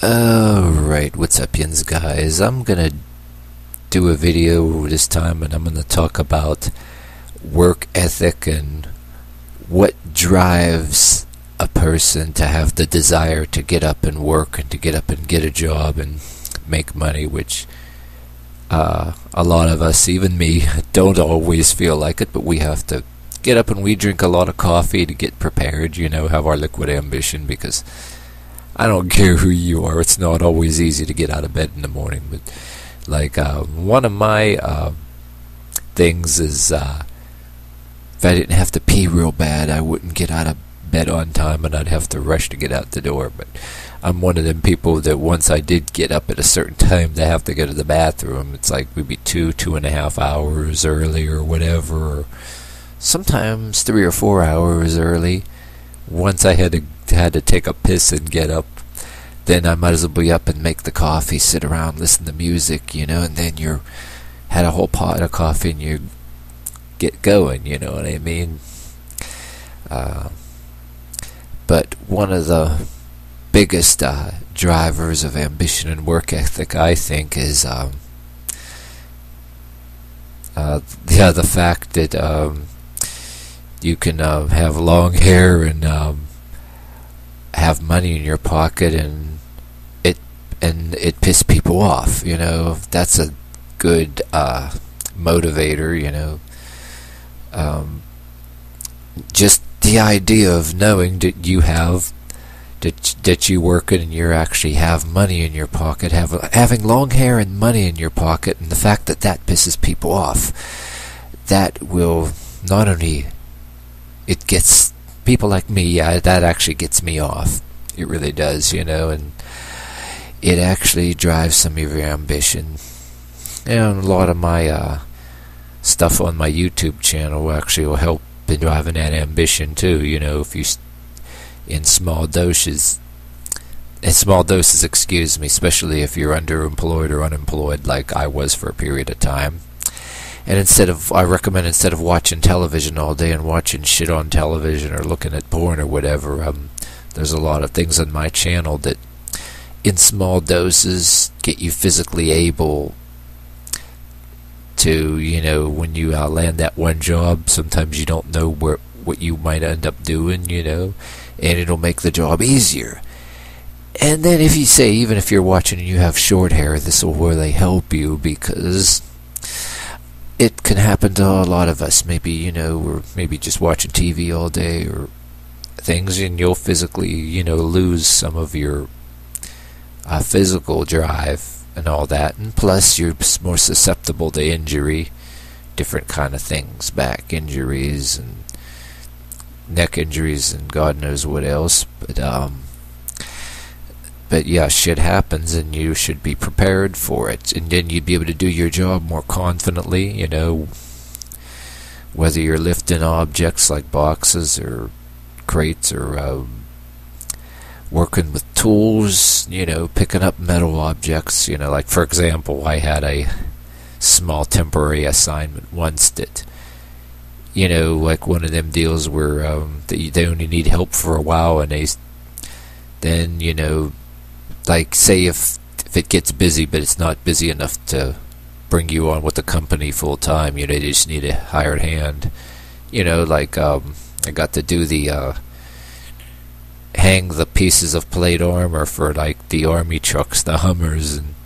Alright, what's up, yins guys? I'm gonna do a video this time, and I'm gonna talk about work ethic and what drives a person to have the desire to get up and work and to get up and get a job and make money, which a lot of us, even me, don't always feel like it, but we have to get up and we drink a lot of coffee to get prepared, have our liquid ambition, because I don't care who you are, it's not always easy to get out of bed in the morning. But one of my things is if I didn't have to pee real bad, I wouldn't get out of bed on time and I'd have to rush to get out the door. But I'm one of them people that once I did get up at a certain time to have to go to the bathroom, it's like maybe 2.5 hours early or whatever, or sometimes 3 or 4 hours early. Once I had to take a piss and get up, then I might as well be up and make the coffee, sit around, listen to music, and then you had a whole pot of coffee and you get going, you know what I mean? But one of the biggest drivers of ambition and work ethic, I think, is the fact that you can have long hair and have money in your pocket, and it piss people off. That's a good motivator. Just the idea of knowing that you work it and you actually have money in your pocket, having long hair and money in your pocket, and the fact that pisses people off, that will not only it gets people like me, that actually gets me off. It really does, and it actually drives some of your ambition. And a lot of my stuff on my YouTube channel actually will help in driving that ambition too. If you in small doses, especially if you're underemployed or unemployed, like I was for a period of time. And I recommend instead of watching television all day and watching shit on television or looking at porn or whatever, there's a lot of things on my channel that in small doses get you physically able to, when you land that one job, sometimes you don't know what you might end up doing, and it'll make the job easier. And then even if you're watching and you have short hair, this will really help you, because it can happen to a lot of us. Maybe, we're maybe just watching TV all day or things, and you'll physically, lose some of your physical drive and all that. And plus, you're more susceptible to injury, different kind of things, back injuries and neck injuries and God knows what else. But yeah, shit happens, and you should be prepared for it. And then you'd be able to do your job more confidently, whether you're lifting objects like boxes or crates, or working with tools, picking up metal objects. Like, for example, I had a small temporary assignment once that, like one of them deals where they only need help for a while, and then, like, say if it gets busy, but it's not busy enough to bring you on with the company full time, they just need a hired hand. I got to do the hang the pieces of plate armor for like the army trucks, the Hummers, and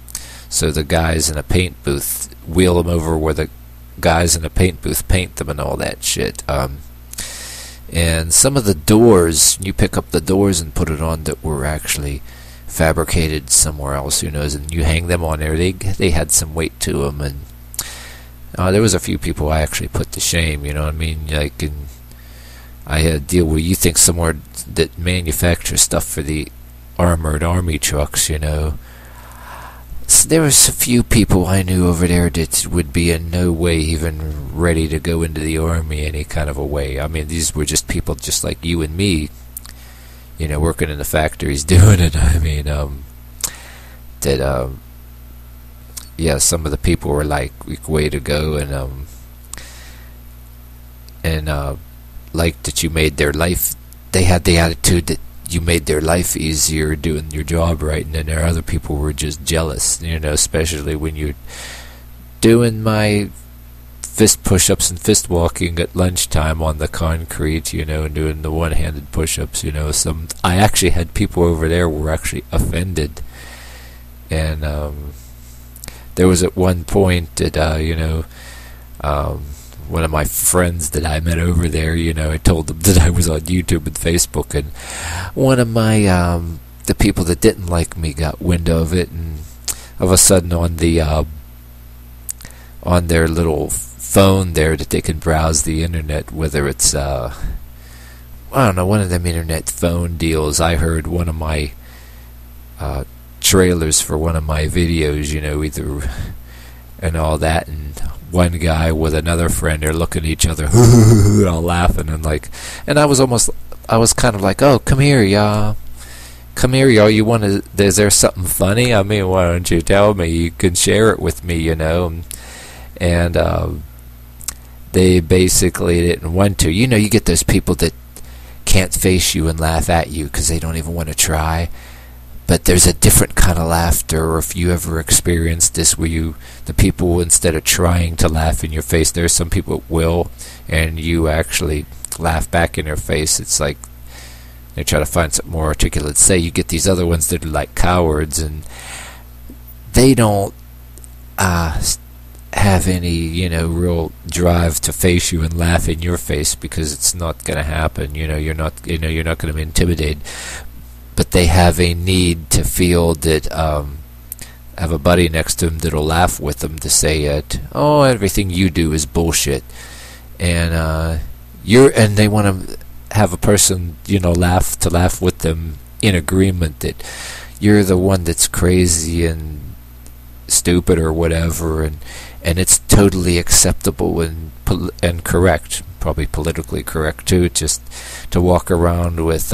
so the guys in a paint booth wheel them over where the guys in a paint booth paint them and all that shit. And some of the doors, you pick up the doors and put it on that were actually fabricated somewhere else, and you hang them on there. They had some weight to them, and there was a few people I actually put to shame, you know what I mean? Like, I had a deal where you think somewhere that manufactures stuff for the armored army trucks, So there was a few people I knew over there that would be in no way even ready to go into the army any kind of a way. I mean, these were just people just like you and me, working in the factories doing it. I mean, some of the people were like, way to go, and like that you made their life. They had the attitude that you made their life easier doing your job right, and then there are other people who were just jealous, especially when you're doing my fist push-ups and fist walking at lunchtime on the concrete, and doing the one-handed push-ups, I actually had people over there who were actually offended, and there was at one point that one of my friends that I met over there, I told them that I was on YouTube and Facebook, and one of my the people that didn't like me got wind of it, and all of a sudden on their little phone there that they can browse the internet, whether it's I don't know, one of them internet phone deals, I heard one of my trailers for one of my videos, either and all that, and one guy with another friend, they're looking at each other all laughing, and I was kind of like, oh, come here y'all, you want to, is there something funny? I mean, why don't you tell me, you can share it with me, and they basically didn't want to. You get those people that can't face you and laugh at you because they don't even want to try. But there's a different kind of laughter, or if you ever experienced this, where the people, instead of trying to laugh in your face, there's some people that will, and you actually laugh back in their face. It's like they try to find something more articulate. Say you get these other ones that are like cowards, and they don't have any, real drive to face you and laugh in your face, because it's not going to happen. You're not going to be intimidated. But they have a need to feel that have a buddy next to them that'll laugh with them to say it. Oh, everything you do is bullshit, and and they want to have a person laugh with them in agreement that you're the one that's crazy and stupid or whatever, and it's totally acceptable and correct, probably politically correct too, just to walk around with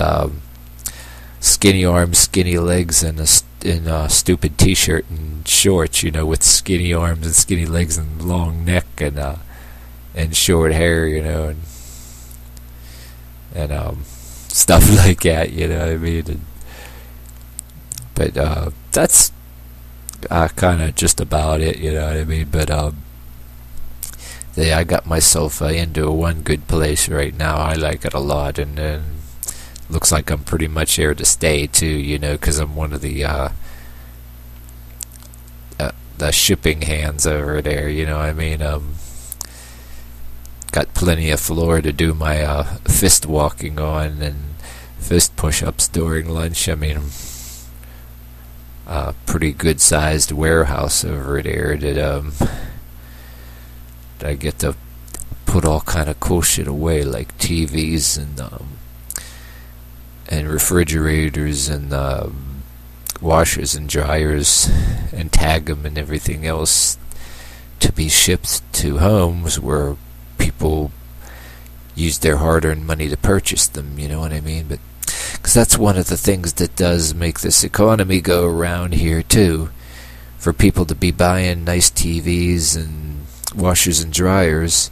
skinny arms, skinny legs, and a stupid T-shirt and shorts, with skinny arms and skinny legs and long neck and short hair, and stuff like that, what I mean. But that's kind of just about it, what I mean. But I got myself into one good place right now. I like it a lot, and looks like I'm pretty much here to stay too, because I'm one of the shipping hands over there, what I mean. Got plenty of floor to do my fist walking on and fist push-ups during lunch. I mean, a pretty good sized warehouse over there that I get to put all kind of cool shit away, like TVs and refrigerators and washers and dryers, and tag them and everything else to be shipped to homes where people use their hard-earned money to purchase them, what I mean. But because that's one of the things that does make this economy go around here too, for people to be buying nice TVs and washers and dryers.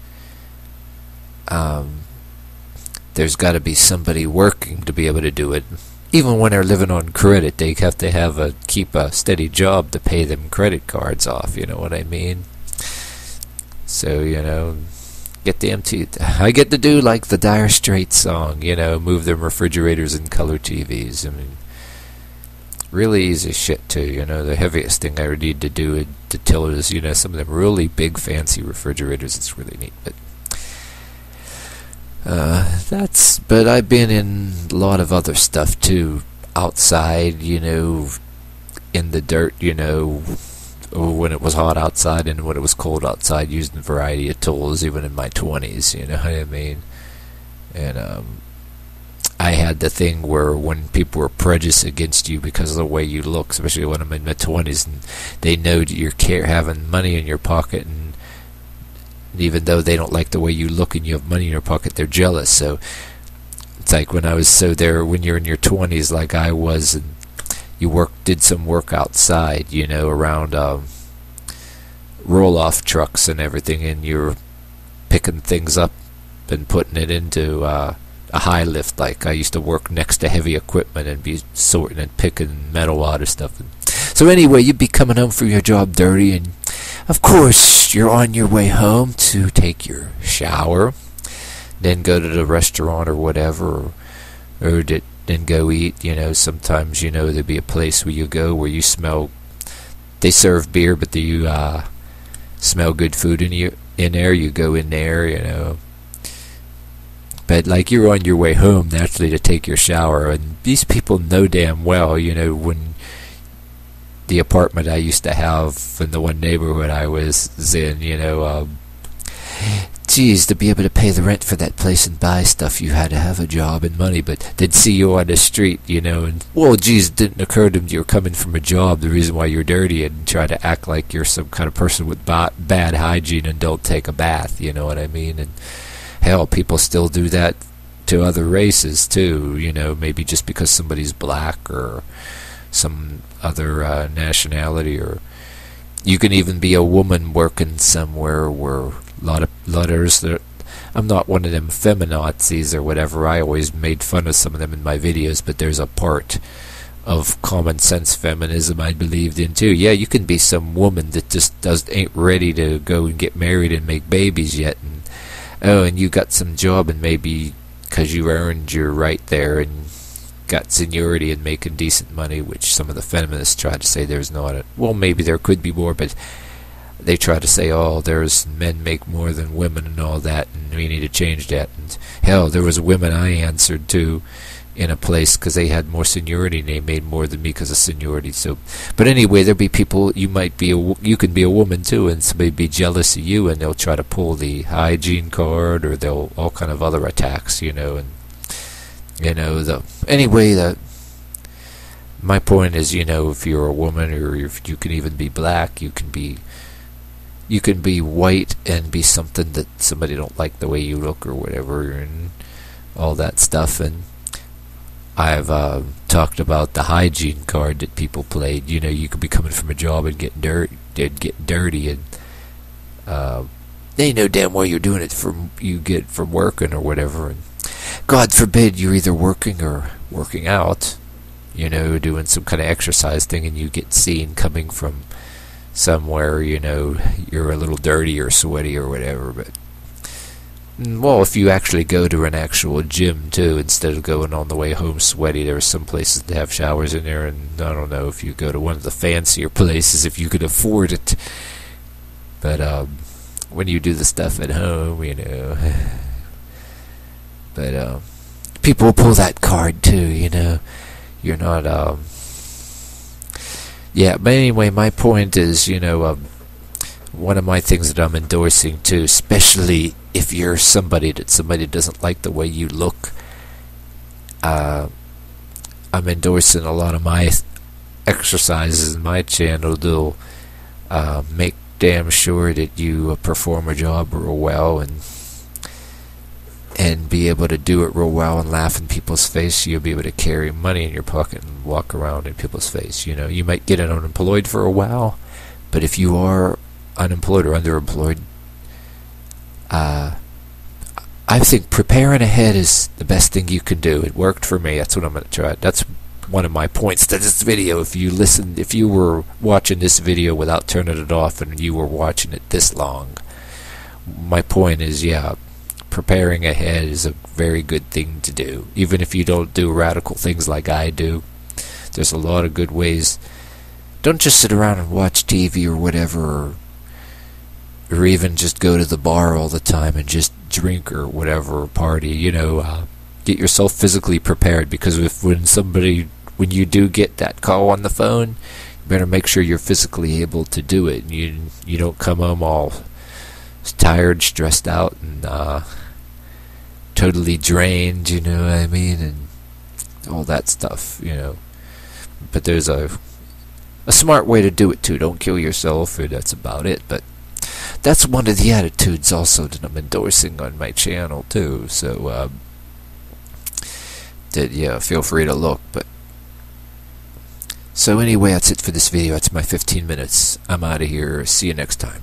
There's got to be somebody working to be able to do it. Even when they're living on credit, they have to keep a steady job to pay them credit cards off, what I mean? So, I get to do like the Dire Straits song, move them refrigerators and color TVs. I mean, really easy shit too, the heaviest thing I need to do to till is, some of them really big fancy refrigerators. It's really neat, but but I've been in a lot of other stuff too, outside, in the dirt, when it was hot outside and when it was cold outside, using a variety of tools, even in my 20s, what I mean. And I had the thing where when people were prejudiced against you because of the way you look, especially when I'm in my 20s, and they know that you're having money in your pocket, and even though they don't like the way you look and you have money in your pocket, they're jealous. So it's like when you're in your 20s like I was, and you did some work outside, around roll-off trucks and everything, and you're picking things up and putting it into a high lift. Like I used to work next to heavy equipment and be sorting and picking metal out of stuff. So anyway, you'd be coming home from your job dirty, and of course you're on your way home to take your shower, then go to the restaurant or whatever, or then go eat. Sometimes there'd be a place where you go where you smell. They serve beer, but you smell good food in there. You go in there, But like you're on your way home naturally to take your shower, and these people know damn well, when the apartment I used to have in the one neighborhood I was in, geez, to be able to pay the rent for that place and buy stuff, you had to have a job and money. But they'd see you on the street, and well, geez, it didn't occur to them you were coming from a job, the reason why you're dirty, and try to act like you're some kind of person with bad hygiene and don't take a bath. You know what I mean? And hell, people still do that to other races too. Maybe just because somebody's black or some other nationality, or you can even be a woman working somewhere where a lot of letters. I'm not one of them feminazis or whatever. I always made fun of some of them in my videos, but there's a part of common sense feminism I believed in too. Yeah, you can be some woman that just ain't ready to go and get married and make babies yet, and you got some job, and maybe because you earned your right there and got seniority and making decent money, which some of the feminists try to say there's not. Well, maybe there could be more, but they try to say, oh, there's men make more than women and all that, and we need to change that. And hell, there was women I answered to in a place because they had more seniority and they made more than me because of seniority. So, but anyway, there'll be people, you can be a woman too, and somebody be jealous of you, and they'll try to pull the hygiene card, or they'll all kind of other attacks, and my point is, if you're a woman, or if you can even be black, you can be white and be something that somebody don't like the way you look or whatever, and all that stuff. And I've talked about the hygiene card that people played. You could be coming from a job and get dirty, and they know damn well you're doing it from working or whatever. And God forbid you're either working or working out, doing some kind of exercise thing, and you get seen coming from somewhere, you're a little dirty or sweaty or whatever. But, well, if you actually go to an actual gym too, instead of going on the way home sweaty, there are some places that have showers in there, and I don't know if you go to one of the fancier places, if you could afford it. But when you do the stuff at home, but people will pull that card too, You're not, yeah, but anyway, my point is, one of my things that I'm endorsing too, especially if you're somebody doesn't like the way you look, I'm endorsing a lot of my exercises in my channel to make damn sure that you perform a job real well, and be able to do it real well and laugh in people's face. You'll be able to carry money in your pocket and walk around in people's face. You might get unemployed for a while, but if you are unemployed or underemployed, I think preparing ahead is the best thing you can do. It worked for me. That's what I'm going to try. That's one of my points to this video. If you were watching this video without turning it off and you were watching it this long, my point is, yeah, preparing ahead is a very good thing to do. Even if you don't do radical things like I do, there's a lot of good ways. Don't just sit around and watch TV or whatever, or even just go to the bar all the time and just drink or whatever, or party. Get yourself physically prepared, because when you do get that call on the phone, you better make sure you're physically able to do it. You don't come home all tired, stressed out, and totally drained, you know what I mean, and all that stuff, But there's a smart way to do it too. Don't kill yourself, and that's about it. But that's one of the attitudes also that I'm endorsing on my channel too. So feel free to look. But so anyway, that's it for this video. That's my 15 minutes. I'm out of here. See you next time.